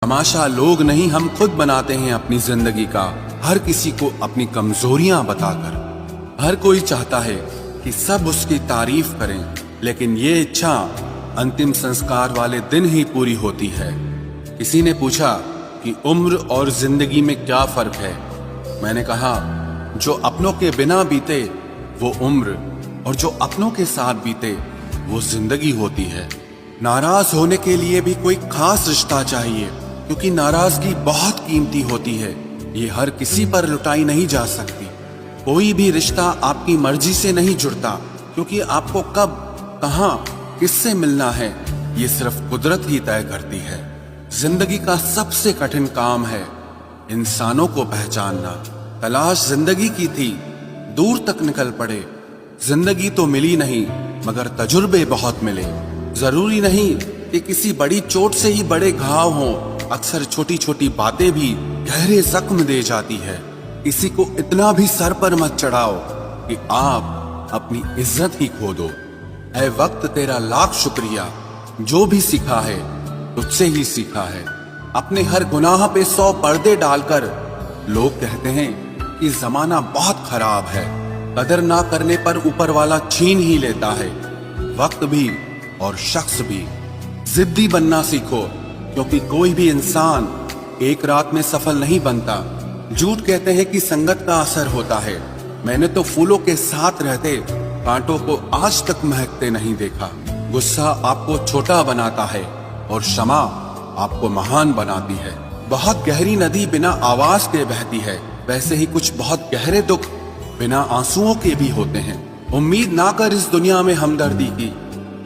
तमाशा लोग नहीं, हम खुद बनाते हैं अपनी जिंदगी का, हर किसी को अपनी कमजोरियां बताकर। हर कोई चाहता है कि सब उसकी तारीफ करें, लेकिन ये इच्छा अंतिम संस्कार वाले दिन ही पूरी होती है। किसी ने पूछा कि उम्र और जिंदगी में क्या फर्क है। मैंने कहा, जो अपनों के बिना बीते वो उम्र, और जो अपनों के साथ बीते वो जिंदगी होती है। नाराज होने के लिए भी कोई खास रिश्ता चाहिए, क्योंकि नाराजगी बहुत कीमती होती है, ये हर किसी पर लुटाई नहीं जा सकती। कोई भी रिश्ता आपकी मर्जी से नहीं जुड़ता, क्योंकि आपको कब, कहां, किससे मिलना है ये सिर्फ कुदरत ही तय करती है। जिंदगी का सबसे कठिन काम है इंसानों को पहचानना। तलाश जिंदगी की थी, दूर तक निकल पड़े। जिंदगी तो मिली नहीं, मगर तजुर्बे बहुत मिले। जरूरी नहीं कि किसी बड़ी चोट से ही बड़े घाव हों, अक्सर छोटी छोटी बातें भी गहरे जख्म दे जाती है। किसी को इतना भी सर पर मत चढ़ाओ कि आप अपनी इज्जत ही खो दो। ऐ वक्त तेरा लाख शुक्रिया, जो भी सीखा है तुझसे ही सीखा है। अपने हर गुनाह पे 100 पर्दे डालकर लोग कहते हैं कि जमाना बहुत खराब है। कदर ना करने पर ऊपर वाला छीन ही लेता है, वक्त भी और शख्स भी। जिद्दी बनना सीखो, क्योंकि कोई भी इंसान एक रात में सफल नहीं बनता। झूठ कहते हैं कि संगत का असर होता है। मैंने तो फूलों के साथ रहते कांटों को आज तक महकते नहीं देखा। गुस्सा आपको छोटा बनाता है और क्षमा आपको महान बनाती है। बहुत गहरी नदी बिना आवाज के बहती है, वैसे ही कुछ बहुत गहरे दुख बिना आंसुओं के भी होते हैं। उम्मीद ना कर इस दुनिया में हमदर्दी की,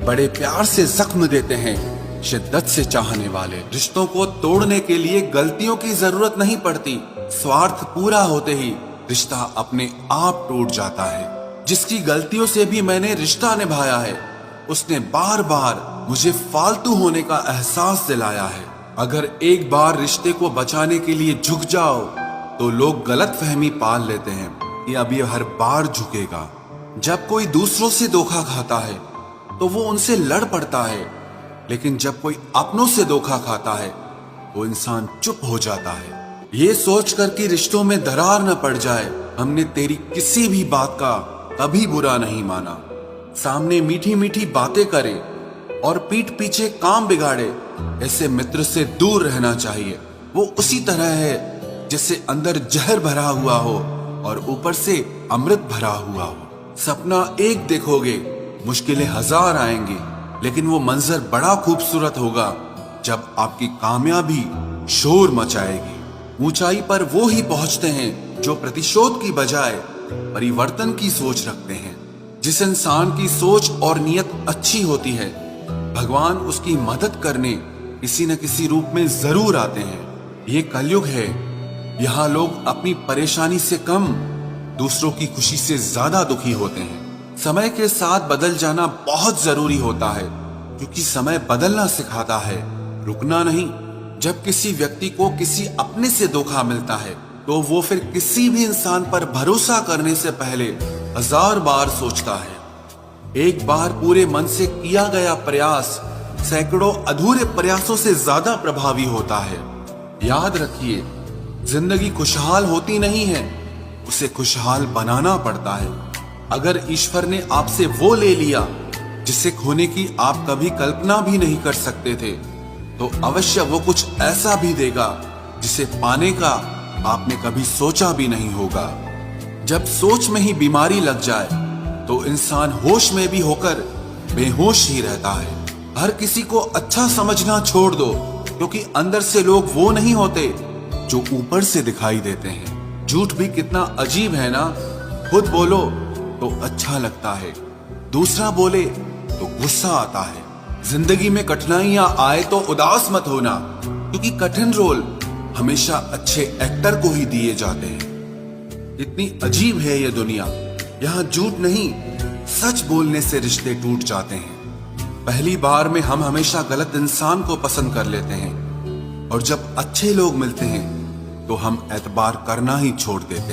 बड़े प्यार से जख्म देते हैं शिद्दत से चाहने वाले। रिश्तों को तोड़ने के लिए गलतियों की जरूरत नहीं पड़ती, स्वार्थ पूरा होते ही रिश्ता अपने आप टूट जाता है। जिसकी गलतियों से भी मैंने रिश्ता निभाया है, उसने बार बार मुझे फालतू होने का एहसास दिलाया है। अगर एक बार रिश्ते को बचाने के लिए झुक जाओ तो लोग गलत फहमी पाल लेते हैं कि अब ये हर बार झुकेगा। जब कोई दूसरों से धोखा खाता है तो वो उनसे लड़ पड़ता है, लेकिन जब कोई अपनों से धोखा खाता है वो इंसान चुप हो जाता है। ये सोचकर कि रिश्तों में दरार न पड़ जाए, हमने तेरी किसी भी बात का कभी बुरा नहीं माना। सामने मीठी मीठी बातें करे और पीठ पीछे काम बिगाड़े, ऐसे मित्र से दूर रहना चाहिए। वो उसी तरह है जैसे अंदर जहर भरा हुआ हो और ऊपर से अमृत भरा हुआ हो। सपना एक देखोगे, मुश्किलें 1000 आएंगी, लेकिन वो मंजर बड़ा खूबसूरत होगा जब आपकी कामयाबी शोर मचाएगी। ऊंचाई पर वो ही पहुंचते हैं जो प्रतिशोध की बजाय परिवर्तन की सोच रखते हैं। जिस इंसान की सोच और नियत अच्छी होती है, भगवान उसकी मदद करने किसी न किसी रूप में जरूर आते हैं। ये कलयुग है, यहाँ लोग अपनी परेशानी से कम दूसरों की खुशी से ज्यादा दुखी होते हैं। समय के साथ बदल जाना बहुत जरूरी होता है, क्योंकि समय बदलना सिखाता है, रुकना नहीं। जब किसी व्यक्ति को किसी अपने से धोखा मिलता है तो वो फिर किसी भी इंसान पर भरोसा करने से पहले 1000 बार सोचता है। एक बार पूरे मन से किया गया प्रयास सैकड़ों अधूरे प्रयासों से ज्यादा प्रभावी होता है। याद रखिए, जिंदगी खुशहाल होती नहीं है, उसे खुशहाल बनाना पड़ता है। अगर ईश्वर ने आपसे वो ले लिया जिसे खोने की आप कभी कल्पना भी नहीं कर सकते थे, तो अवश्य वो कुछ ऐसा भी देगा जिसे पाने का आपने कभी सोचा भी नहीं होगा। जब सोच में ही बीमारी लग जाए तो इंसान होश में भी होकर बेहोश ही रहता है। हर किसी को अच्छा समझना छोड़ दो, क्योंकि अंदर से लोग वो नहीं होते जो ऊपर से दिखाई देते हैं। झूठ भी कितना अजीब है ना। खुद बोलो तो अच्छा लगता है, दूसरा बोले तो गुस्सा आता है। जिंदगी में कठिनाइयां आए तो उदास मत होना, क्योंकि कठिन रोल हमेशा अच्छे एक्टर को ही दिए जाते हैं। इतनी अजीब है ये दुनिया, यहाँ झूठ नहीं, सच बोलने से रिश्ते टूट जाते हैं। पहली बार में हम हमेशा गलत इंसान को पसंद कर लेते हैं, और जब अच्छे लोग मिलते हैं तो हम एतबार करना ही छोड़ देते हैं।